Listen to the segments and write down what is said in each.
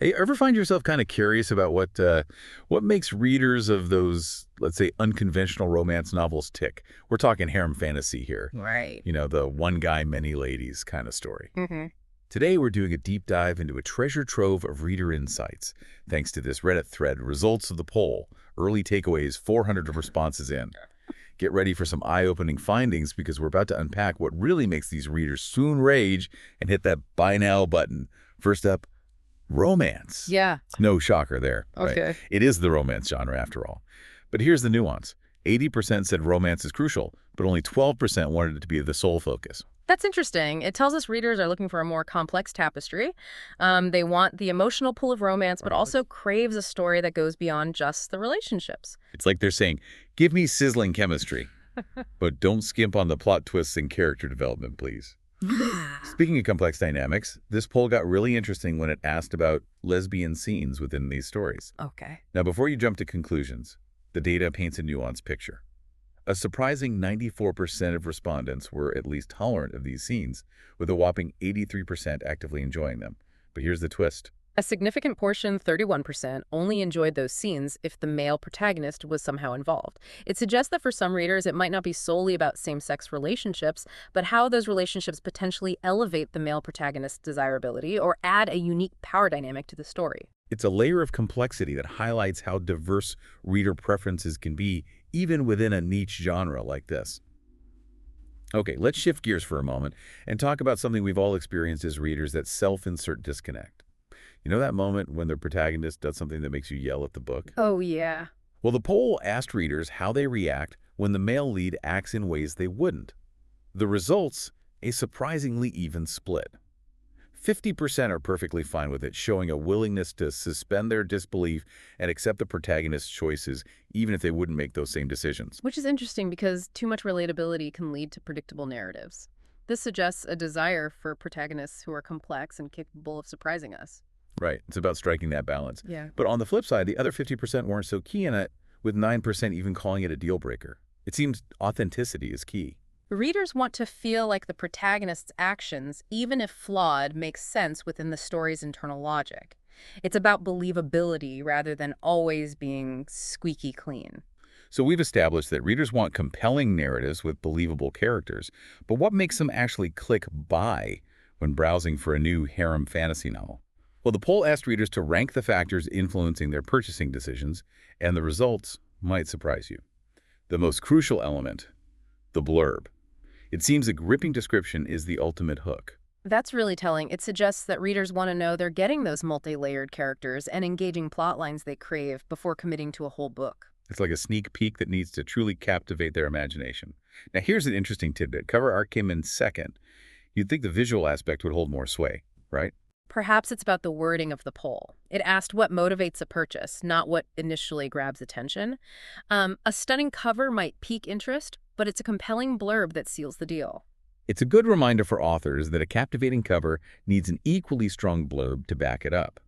Hey, ever find yourself kind of curious about what makes readers of those, let's say, unconventional romance novels tick? We're talking harem fantasy here. Right. You know, the one guy, many ladies kind of story. hmm Today, we're doing a deep dive into a treasure trove of reader insights, thanks to this Reddit thread, results of the poll, early takeaways, 400 responses in. Get ready for some eye-opening findings because we're about to unpack what really makes these readers swoon rage and hit that buy now button. First up, romance. Yeah. No shocker there, right? Okay. It is the romance genre after all. But here's the nuance. 80% said romance is crucial, but only 12% wanted it to be the sole focus. That's interesting. It tells us readers are looking for a more complex tapestry. They want the emotional pull of romance, but Right. also craves a story that goes beyond just the relationships. It's like they're saying, give me sizzling chemistry, but don't skimp on the plot twists and character development, please. Speaking of complex dynamics, this poll got really interesting when it asked about lesbian scenes within these stories. Okay. Now, before you jump to conclusions, the data paints a nuanced picture. A surprising 94% of respondents were at least tolerant of these scenes, with a whopping 83% actively enjoying them. But here's the twist. A significant portion, 31%, only enjoyed those scenes if the male protagonist was somehow involved. It suggests that for some readers, it might not be solely about same-sex relationships, but how those relationships potentially elevate the male protagonist's desirability or add a unique power dynamic to the story. It's a layer of complexity that highlights how diverse reader preferences can be, even within a niche genre like this. Okay, let's shift gears for a moment and talk about something we've all experienced as readers, that self-insert disconnect. You know that moment when the protagonist does something that makes you yell at the book? Oh, yeah. Well, the poll asked readers how they react when the male lead acts in ways they wouldn't. The results, a surprisingly even split. 50% are perfectly fine with it, showing a willingness to suspend their disbelief and accept the protagonist's choices, even if they wouldn't make those same decisions. Which is interesting because too much relatability can lead to predictable narratives. This suggests a desire for protagonists who are complex and capable of surprising us. Right, it's about striking that balance. Yeah. But on the flip side, the other 50% weren't so keen on it, with 9% even calling it a deal breaker. It seems authenticity is key. Readers want to feel like the protagonist's actions, even if flawed, make sense within the story's internal logic. It's about believability rather than always being squeaky clean. So we've established that readers want compelling narratives with believable characters, but what makes them actually click buy when browsing for a new harem fantasy novel? Well, the poll asked readers to rank the factors influencing their purchasing decisions, and the results might surprise you. The most crucial element, the blurb. It seems a gripping description is the ultimate hook. That's really telling. It suggests that readers want to know they're getting those multi-layered characters and engaging plot lines they crave before committing to a whole book. It's like a sneak peek that needs to truly captivate their imagination. Now, here's an interesting tidbit. Cover art came in second. You'd think the visual aspect would hold more sway, right? Perhaps it's about the wording of the poll. It asked what motivates a purchase, not what initially grabs attention. A stunning cover might pique interest, but it's a compelling blurb that seals the deal. It's a good reminder for authors that a captivating cover needs an equally strong blurb to back it up.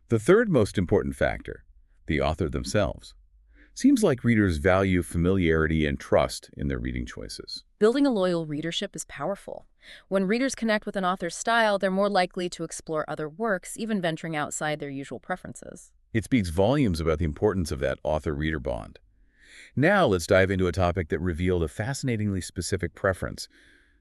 The third most important factor, the author themselves. Seems like readers value familiarity and trust in their reading choices. Building a loyal readership is powerful. When readers connect with an author's style, they're more likely to explore other works, even venturing outside their usual preferences. It speaks volumes about the importance of that author-reader bond. Now let's dive into a topic that revealed a fascinatingly specific preference,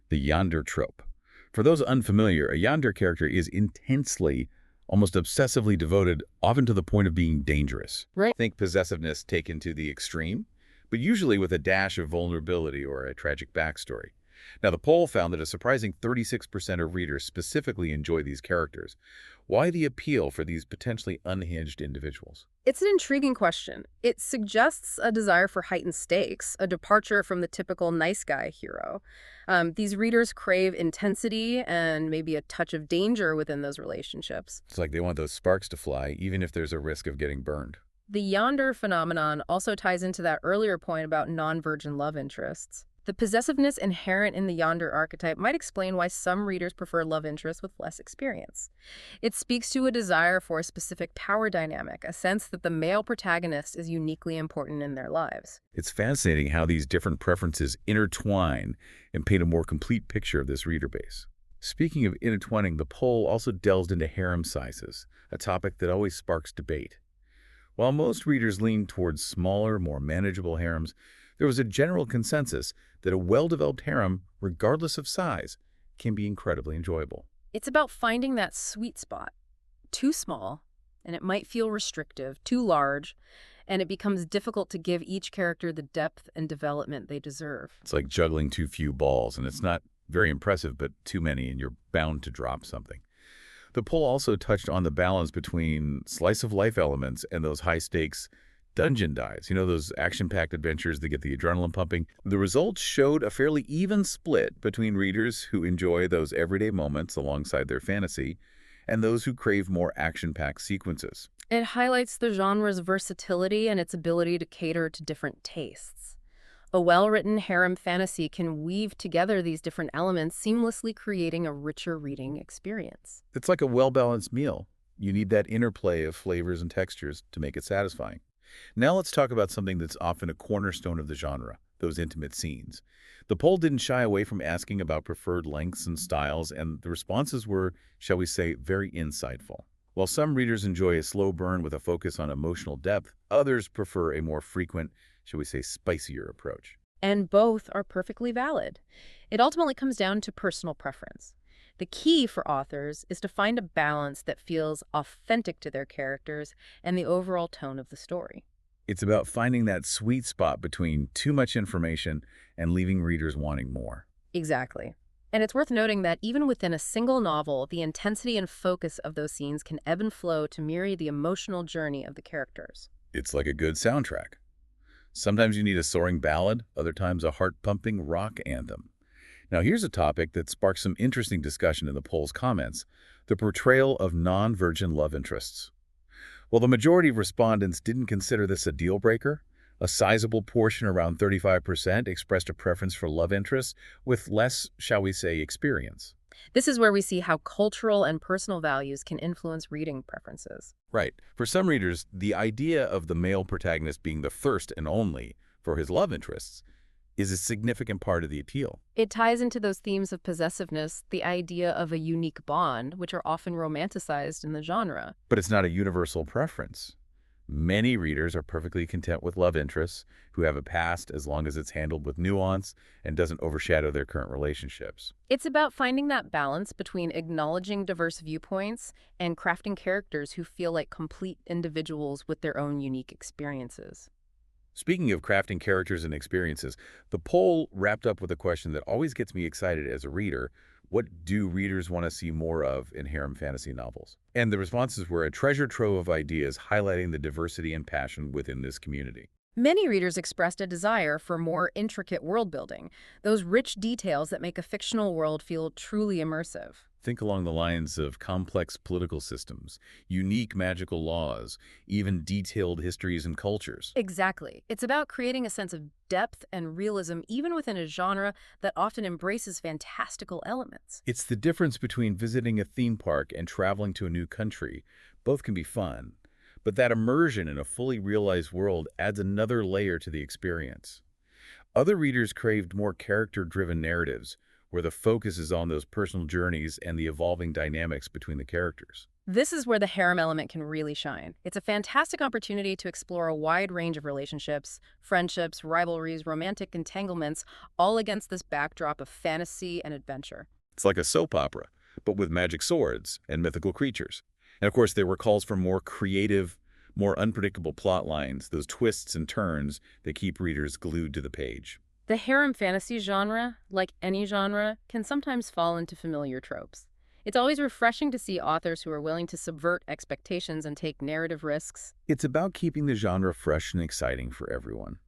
the yandere trope. For those unfamiliar, a yandere character is intensely, almost obsessively devoted, often to the point of being dangerous. Right. Think possessiveness taken to the extreme, but usually with a dash of vulnerability or a tragic backstory. Now, the poll found that a surprising 36% of readers specifically enjoy these characters. Why the appeal for these potentially unhinged individuals? It's an intriguing question. It suggests a desire for heightened stakes, a departure from the typical nice guy hero. These readers crave intensity and maybe a touch of danger within those relationships. It's like they want those sparks to fly, even if there's a risk of getting burned. The yonder phenomenon also ties into that earlier point about non-virgin love interests. The possessiveness inherent in the yonder archetype might explain why some readers prefer love interests with less experience. It speaks to a desire for a specific power dynamic, a sense that the male protagonist is uniquely important in their lives. It's fascinating how these different preferences intertwine and paint a more complete picture of this reader base. Speaking of intertwining, the poll also delved into harem sizes, a topic that always sparks debate. While most readers leaned towards smaller, more manageable harems, there was a general consensus that a well-developed harem, regardless of size, can be incredibly enjoyable. It's about finding that sweet spot. Too small, and it might feel restrictive, too large, and it becomes difficult to give each character the depth and development they deserve. It's like juggling too few balls, and it's not very impressive, but too many, and you're bound to drop something. The poll also touched on the balance between slice-of-life elements and those high-stakes dungeon dives, those action-packed adventures that get the adrenaline pumping. The results showed a fairly even split between readers who enjoy those everyday moments alongside their fantasy and those who crave more action-packed sequences. It highlights the genre's versatility and its ability to cater to different tastes. A well-written harem fantasy can weave together these different elements, seamlessly creating a richer reading experience. It's like a well-balanced meal. You need that interplay of flavors and textures to make it satisfying. Now let's talk about something that's often a cornerstone of the genre, those intimate scenes. The poll didn't shy away from asking about preferred lengths and styles, and the responses were, shall we say, very insightful. While some readers enjoy a slow burn with a focus on emotional depth, others prefer a more frequent, shall we say, spicier approach. And both are perfectly valid. It ultimately comes down to personal preference. The key for authors is to find a balance that feels authentic to their characters and the overall tone of the story. It's about finding that sweet spot between too much information and leaving readers wanting more. Exactly. And it's worth noting that even within a single novel, the intensity and focus of those scenes can ebb and flow to mirror the emotional journey of the characters. It's like a good soundtrack. Sometimes you need a soaring ballad, other times a heart-pumping rock anthem. Now here's a topic that sparked some interesting discussion in the poll's comments: the portrayal of non-virgin love interests. While the majority of respondents didn't consider this a deal breaker, a sizable portion, around 35%, expressed a preference for love interests with less, shall we say, experience. This is where we see how cultural and personal values can influence reading preferences. Right. For some readers, the idea of the male protagonist being the first and only for his love interests is a significant part of the appeal. It ties into those themes of possessiveness, the idea of a unique bond, which are often romanticized in the genre. But it's not a universal preference. Many readers are perfectly content with love interests who have a past, as long as it's handled with nuance and doesn't overshadow their current relationships. It's about finding that balance between acknowledging diverse viewpoints and crafting characters who feel like complete individuals with their own unique experiences. Speaking of crafting characters and experiences, the poll wrapped up with a question that always gets me excited as a reader: what do readers want to see more of in harem fantasy novels? And the responses were a treasure trove of ideas highlighting the diversity and passion within this community. Many readers expressed a desire for more intricate world building, those rich details that make a fictional world feel truly immersive. Think along the lines of complex political systems, unique magical laws, even detailed histories and cultures. Exactly. It's about creating a sense of depth and realism even within a genre that often embraces fantastical elements. It's the difference between visiting a theme park and traveling to a new country. Both can be fun, but that immersion in a fully realized world adds another layer to the experience. Other readers craved more character-driven narratives, where the focus is on those personal journeys and the evolving dynamics between the characters. This is where the harem element can really shine. It's a fantastic opportunity to explore a wide range of relationships, friendships, rivalries, romantic entanglements, all against this backdrop of fantasy and adventure. It's like a soap opera, but with magic swords and mythical creatures. And of course, there were calls for more creative, more unpredictable plot lines, those twists and turns that keep readers glued to the page. The harem fantasy genre, like any genre, can sometimes fall into familiar tropes. It's always refreshing to see authors who are willing to subvert expectations and take narrative risks. It's about keeping the genre fresh and exciting for everyone.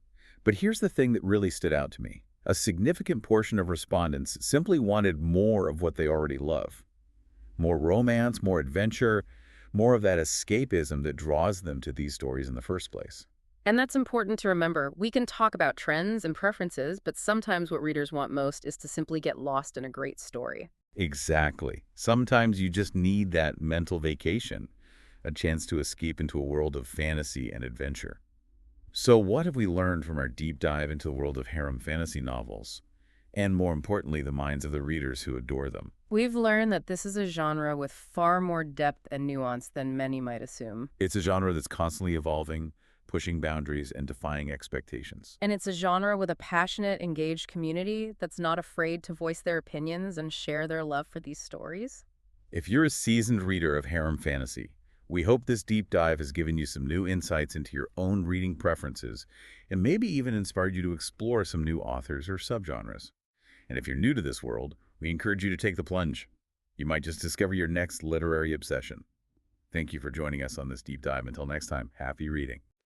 But here's the thing that really stood out to me. A significant portion of respondents simply wanted more of what they already love. More romance, more adventure, more of that escapism that draws them to these stories in the first place. And that's important to remember. We can talk about trends and preferences, but sometimes what readers want most is to simply get lost in a great story. Exactly. Sometimes you just need that mental vacation, a chance to escape into a world of fantasy and adventure. So what have we learned from our deep dive into the world of harem fantasy novels? and more importantly, the minds of the readers who adore them. We've learned that this is a genre with far more depth and nuance than many might assume. It's a genre that's constantly evolving, pushing boundaries, and defying expectations. And it's a genre with a passionate, engaged community that's not afraid to voice their opinions and share their love for these stories. If you're a seasoned reader of harem fantasy, we hope this deep dive has given you some new insights into your own reading preferences and maybe even inspired you to explore some new authors or subgenres. And if you're new to this world, we encourage you to take the plunge. You might just discover your next literary obsession. Thank you for joining us on this deep dive. Until next time, happy reading.